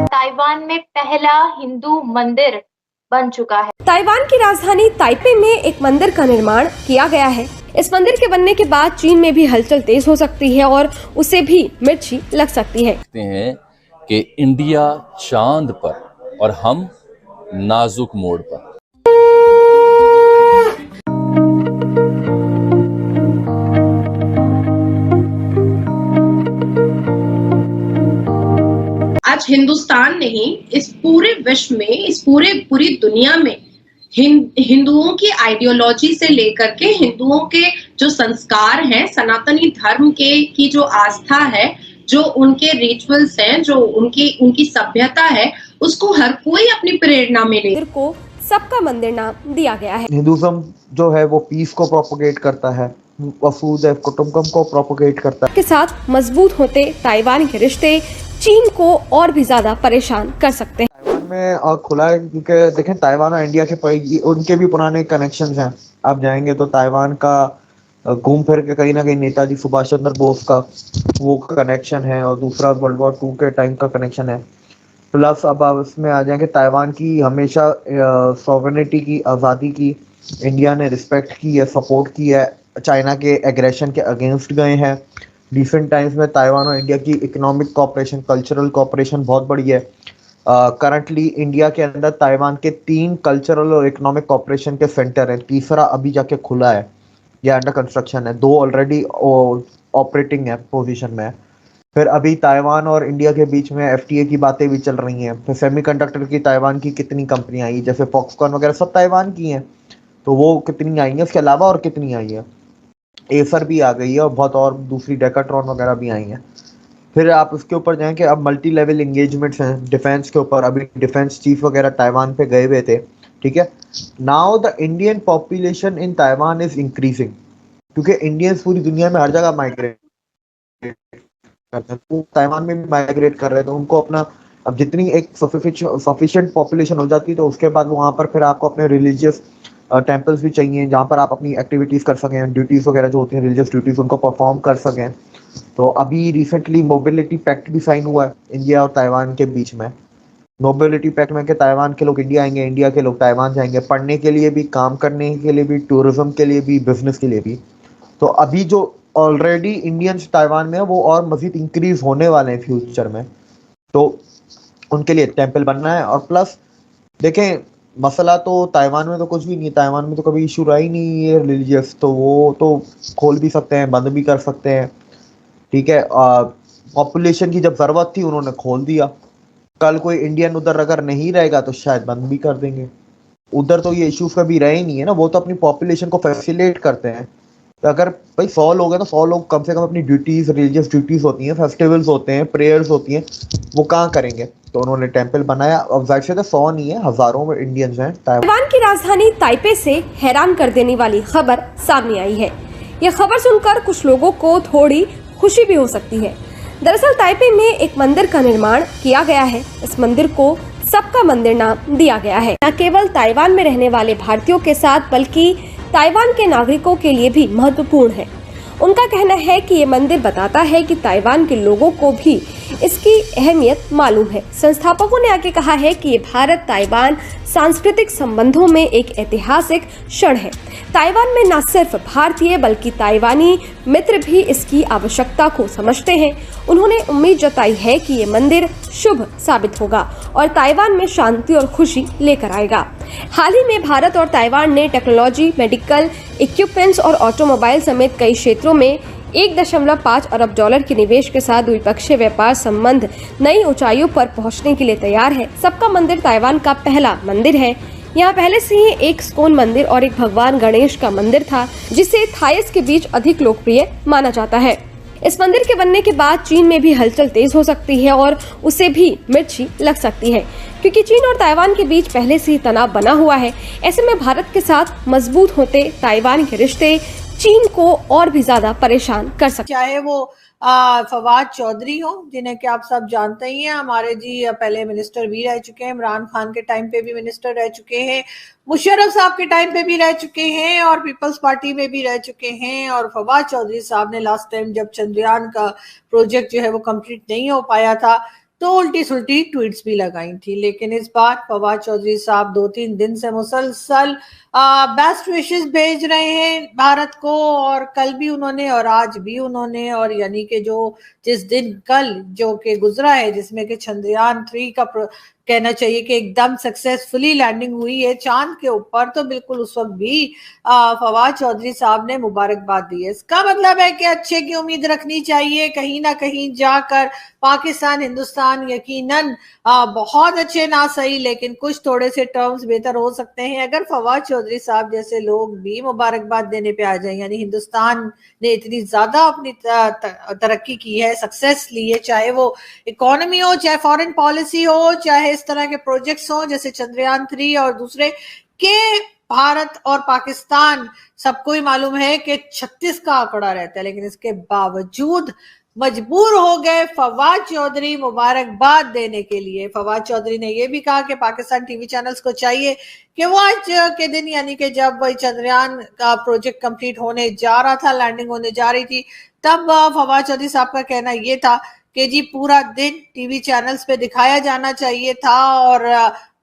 Taiwan में पहला हिंदू मंदिर बन चुका है। ताइवान की राजधानी ताइपे में एक मंदिर का निर्माण किया गया है। इस मंदिर के बनने के बाद चीन में भी हलचल तेज हो सकती है और उसे भी मिर्ची लग सकती है। देखते हैं कि इंडिया चांद पर और हम नाजुक मोड़ पर। आज हिंदुस्तान नहीं, इस पूरे विश्व में, इस पूरी दुनिया में हिंदुओं की आइडियोलॉजी से लेकर के हिंदुओं के जो संस्कार हैं, सनातनी धर्म की जो आस्था है, जो उनके रिचुअल्स हैं, जो उनकी सभ्यता है, उसको हर कोई अपनी प्रेरणा में ले। मंदिर को सबका मंदिर नाम दिया गया है। हिंदुज्म जो है वो पीस को प्रोपोगेट करता है, वसुधैव कुटुंबकम को प्रोपोगेट करता है। के साथ मजबूत होते ताइवान के रिश्ते चीन को और भी ज्यादा परेशान कर सकते हैं। ताइवान में खुला है क्योंकि देखें ताइवान और इंडिया के उनके भी पुराने कनेक्शंस हैं। आप जाएंगे तो ताइवान का घूम फिर के कहीं ना कहीं नेताजी सुभाष चंद्र बोस का वो कनेक्शन है और दूसरा वर्ल्ड वॉर 2 के टाइम का कनेक्शन है। प्लस अब आप इसमें आ जाएंगे ताइवान की हमेशा सॉवरेनिटी की, आज़ादी की इंडिया ने रिस्पेक्ट की है, सपोर्ट की है, चाइना के एग्रेशन के अगेंस्ट गए हैं। रिसेंट टाइम्स में ताइवान और इंडिया की इकोनॉमिक कोऑपरेशन, कल्चरल कोऑपरेशन बहुत बड़ी है। करंटली इंडिया के अंदर ताइवान के 3 कल्चरल और इकोनॉमिक कोऑपरेशन के सेंटर हैं, तीसरा अभी जाके खुला है या अंडर कंस्ट्रक्शन है, 2 ऑलरेडी ऑपरेटिंग है, पोजीशन में है। फिर अभी ताइवान और इंडिया के बीच में एफटीए की बातें भी चल रही हैं। फिर सेमीकंडक्टर की ताइवान की कितनी कंपनियां आई, जैसे फॉक्सकॉन वगैरह सब ताइवान की हैं, तो वो कितनी आई हैं, उसके अलावा और कितनी आई है, एसर भी आ गई है और बहुत और दूसरी डेकाट्रॉन वगैरह भी आई हैं। फिर आप उसके ऊपर जाएं कि अब मल्टी लेवल इंगेजमेंट्स हैं डिफेंस के ऊपर। अभी डिफेंस चीफ वगैरह ताइवान पे गए हुए थे, ठीक है। Now the Indian population in Taiwan is increasing, क्योंकि इंडियंस पूरी दुनिया में हर जगह माइग्रेट करते हैं, तो ताइवान में भी माइग्रेट कर रहे हैं। तो उनको अपना अब जितनी एक सफिशिएंट पॉपुलेशन हो जाती है तो उसके बाद वहाँ पर फिर आपको अपने रिलीजियस टेम्पल्स भी चाहिए जहाँ पर आप अपनी एक्टिविटीज़ कर सकें, ड्यूटीज़ वगैरह जो होती हैं रिलीजियस ड्यूटीज़ उनको परफॉर्म कर सकें। तो अभी रिसेंटली मोबिलिटी पैक्ट भी साइन हुआ है इंडिया और ताइवान के बीच में। मोबिलिटी पैक्ट में कि ताइवान के लोग इंडिया आएंगे, इंडिया के लोग ताइवान जाएंगे, पढ़ने के लिए भी, काम करने के लिए भी, टूरिज्म के लिए भी, बिजनेस के लिए भी। तो अभी जो ऑलरेडी इंडियंस ताइवान में है वो और मजीद इंक्रीज होने वाले हैं फ्यूचर में, तो उनके लिए टेम्पल बनना है। और प्लस देखें मसला तो ताइवान में तो कुछ भी नहीं है, ताइवान में तो कभी इशू रहा ही नहीं है रिलीजियस, तो वो तो खोल भी सकते हैं, बंद भी कर सकते हैं, ठीक है। पॉपुलेशन की जब ज़रूरत थी उन्होंने खोल दिया, कल कोई इंडियन उधर अगर नहीं रहेगा तो शायद बंद भी कर देंगे। उधर तो ये इश्यूज कभी रहे ही नहीं है ना, वो तो अपनी पॉपुलेशन को फैसिलिटेट करते हैं। तो अगर भाई 100 लोग हैं तो 100 लोग कम से कम अपनी ड्यूटीज, रिलीजियस ड्यूटीज होती हैं, फेस्टिवल्स होते हैं, प्रेयर्स होती हैं, वो कहाँ करेंगे। तो उन्होंने टेम्पल बनाया। अब वैसे तो 100 नहीं है, हजारों में इंडियंस हैं। ताइवान की राजधानी ताइपे से हैरान कर देने वाली खबर सामने आई है। यह खबर सुनकर कुछ लोगों को थोड़ी खुशी भी हो सकती है। दरअसल ताइपे में एक मंदिर का निर्माण किया गया है। इस मंदिर को सबका मंदिर नाम दिया गया है। न केवल ताइवान में रहने वाले भारतीयों के साथ बल्कि ताइवान के नागरिकों के लिए भी महत्वपूर्ण है। उनका कहना है कि ये मंदिर बताता है कि ताइवान के लोगों को भी इसकी अहमियत मालूम है। संस्थापकों ने आगे कहा है कि ये भारत ताइवान सांस्कृतिक संबंधों में एक ऐतिहासिक क्षण है। ताइवान में न सिर्फ भारतीय बल्कि ताइवानी मित्र भी इसकी आवश्यकता को समझते हैं। उन्होंने उम्मीद जताई है कि ये मंदिर शुभ साबित होगा और ताइवान में शांति और खुशी लेकर आएगा। हाल ही में भारत और ताइवान ने टेक्नोलॉजी, मेडिकल इक्विपमेंट्स और ऑटोमोबाइल समेत कई क्षेत्रों में 1.5 अरब डॉलर के निवेश के साथ द्विपक्षीय व्यापार संबंध नई ऊंचाइयों पर पहुंचने के लिए तैयार है। सबका मंदिर ताइवान का पहला मंदिर है। यहाँ पहले से ही एक स्कोन मंदिर और एक भगवान गणेश का मंदिर था, जिसे थाईस के बीच अधिक लोकप्रिय माना जाता है। इस मंदिर के बनने के बाद चीन में भी हलचल तेज हो सकती है और उसे भी मिर्ची लग सकती है, क्योंकि चीन और ताइवान के बीच पहले से ही तनाव बना हुआ है। ऐसे में भारत के साथ मजबूत होते ताइवान के रिश्ते चीन को और भी ज्यादा परेशान कर सकते। चाहे वो फवाद चौधरी हो, जिन्हें कि आप सब जानते ही हैं, हमारे जी पहले मिनिस्टर भी रह चुके हैं, इमरान खान के टाइम पे भी मिनिस्टर रह चुके हैं, मुशर्रफ साहब के टाइम पे भी रह चुके हैं और पीपल्स पार्टी में भी रह चुके हैं। और फवाद चौधरी साहब ने लास्ट टाइम जब चंद्रयान का प्रोजेक्ट जो है वो कंप्लीट नहीं हो पाया था, तो उल्टी सुल्टी ट्वीट्स भी लगाई थी। लेकिन इस बार फवाद चौधरी साहब 2-3 दिन से मुसलसल बेस्ट विशेस भेज रहे हैं भारत को, और कल भी उन्होंने और आज भी उन्होंने, और यानी कि जो जिस दिन कल जो कि गुजरा है जिसमें कि चंद्रयान 3 का कहना चाहिए कि एकदम सक्सेसफुली लैंडिंग हुई है चांद के ऊपर, तो बिल्कुल उस वक्त भी फवाद चौधरी साहब ने मुबारकबाद दी है। इसका मतलब है कि अच्छे की उम्मीद रखनी चाहिए, कहीं ना कहीं जाकर पाकिस्तान हिंदुस्तान यकीनन बहुत अच्छे ना सही लेकिन कुछ थोड़े से टर्म्स बेहतर हो सकते हैं अगर फवाद चौधरी साहब जैसे लोग भी मुबारकबाद देने पे आ जाए। यानी हिंदुस्तान ने इतनी ज्यादा अपनी तरक्की की है, सक्सेस ली है, चाहे वो इकोनॉमी हो, चाहे फॉरेन पॉलिसी हो, चाहे इस तरह के प्रोजेक्ट्स हो जैसे चंद्रयान 3 और दूसरे, के भारत और पाकिस्तान सबको ही मालूम है कि 36 का आंकड़ा रहता है, लेकिन इसके बावजूद मजबूर हो गए फवाद चौधरी मुबारकबाद देने के लिए। फवाद चौधरी ने यह भी कहा कि पाकिस्तान टीवी चैनल्स को चाहिए कि वो आज के दिन यानी कि जब चंद्रयान का प्रोजेक्ट कंप्लीट होने जा रहा था, लैंडिंग होने जा रही थी, तब फवाद चौधरी साहब का कहना यह था कि जी पूरा दिन टीवी चैनल्स पे दिखाया जाना चाहिए था और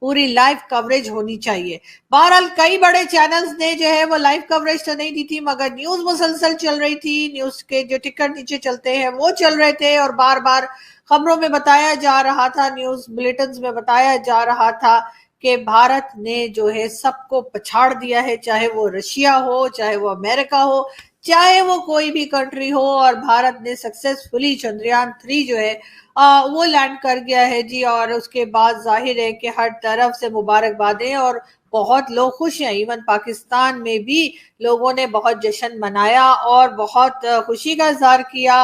पूरी लाइव कवरेज होनी चाहिए। बहरहाल कई बड़े चैनल्स ने जो है वो लाइव कवरेज तो नहीं दी थी, मगर न्यूज मुसलसल चल रही थी, न्यूज के जो टिकर नीचे चलते हैं वो चल रहे थे और बार बार खबरों में बताया जा रहा था, न्यूज बुलेटिन में बताया जा रहा था कि भारत ने जो है सबको पछाड़ दिया है, चाहे वो रशिया हो, चाहे वो अमेरिका हो, चाहे वो कोई भी कंट्री हो, और भारत ने सक्सेसफुली चंद्रयान 3 जो है वो लैंड कर गया है जी। और उसके बाद जाहिर है कि हर तरफ से मुबारकबादें और बहुत लोग खुश हैं। इवन पाकिस्तान में भी लोगों ने बहुत जश्न मनाया और बहुत खुशी का इजहार किया।